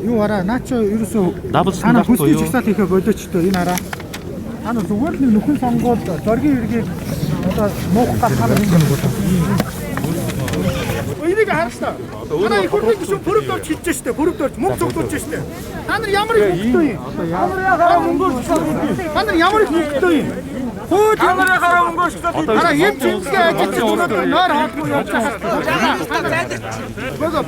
Юу хараа наачо ерөөсөө Навс танаа байхгүй хүсний юу? чигсаад хийхэ болоочтой энэ хараа. Танаа зүгээр нэг нөхөн сонгоод зоргийн эргийг одоо нуух гал танаа ингэ нэг бодлоо. Энийг харагчаа. Танаа их хүрдэг шүү бүрд орж хилж штэ бүрд орж мөнгө цуглуулж штэ. Та нар ямар их хөвгтэй юм? Хараа мөнгө та нар ямар их хөвгтэй юм? Хөө танаа хараа мөнгө штэ. Хараа юм чимсгээ ажиллаж өнөөдөр нойр хаалгүй явж байгаа. Бага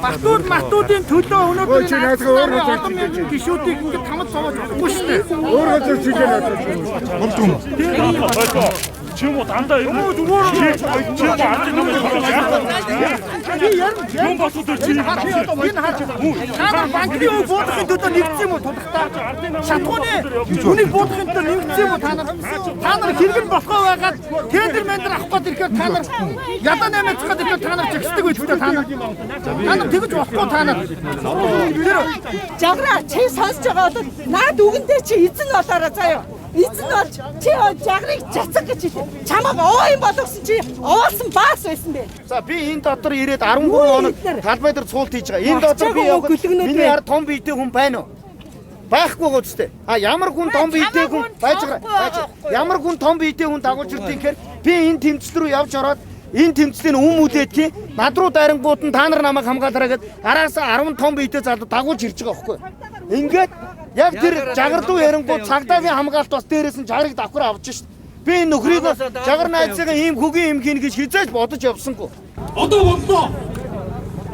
батуудын төлөө өнөөдөр чи найзгаа өөр газар чиглэж гişүүдийг ингэ тамд цовоож болохгүй штэ. Өөр газар чиглэж болтгоо. Чому дандаа юм зүгээр чому ардын юм юм босоод чи Энэ хаач. Та банкны өв буудахын төлөө нэгдсэн юм уу тулахтаа? Шатгууны үнийг буудахын төлөө нэгдсэн юм уу та нар хэрэгэн болохоо байгаад тендер мендер авах гээд ирэхээр та нар ядаа нэмэх гээд ирэхээр та нар жигсдэг байлтай та нар. Та нар тэгж болохгүй та нар. Жагра чи сонсож байгаа бол наад үгэндээ чи эзэн болоорой заяа. Эзэн болж чи жагрыг жацаг гэж чамаг оо юм болгосон чи овоолсон баас байсан бэ. За би энэ дотор ирээд 13 хоног талбай дээр цуулт хийж байгаа. Энэ дотор би явах миний хар том биетэй хүн байна уу? Байхгүй гоо зү. А ямар хүн том биетэй хүн байж байгаа. Ямар хүн том биетэй хүн дагуулж ирдэг гэхээр би энэ тэмцэл рүү явж ороод энэ тэмцлийн үлээд ки над руу дайрангууд нь та нар намайг хамгаалаарай гэд араасаа 10 том биетэй залуу дагуулж ирж байгаа байхгүй. Ингээд яг тэр жагарлуу ярингууд цагдаагийн хамгаалт бас дээрээс нь жагрыг давхраа авч шít. Би энэ нөхрийг жагар найзаагаа ийм хөгийн юм хийнэ гэж хизээж бодож явсангүй. Одоо боллоо.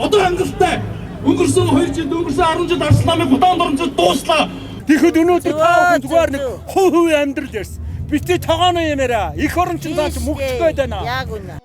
Одоо ангилалтай. Өнгөрсөн 2 жил, өнгөрсөн 10 жил арсланыг Бутанд оронцод дууслаа. Тэгэхэд өнөөдөр та бүхэн зүгээр нэг хувь хувийн амьдрал ярьсан. Бити тогооно юм яриа. Их орон чинь цааш мөгцөх гээд байна. Яг үнэ.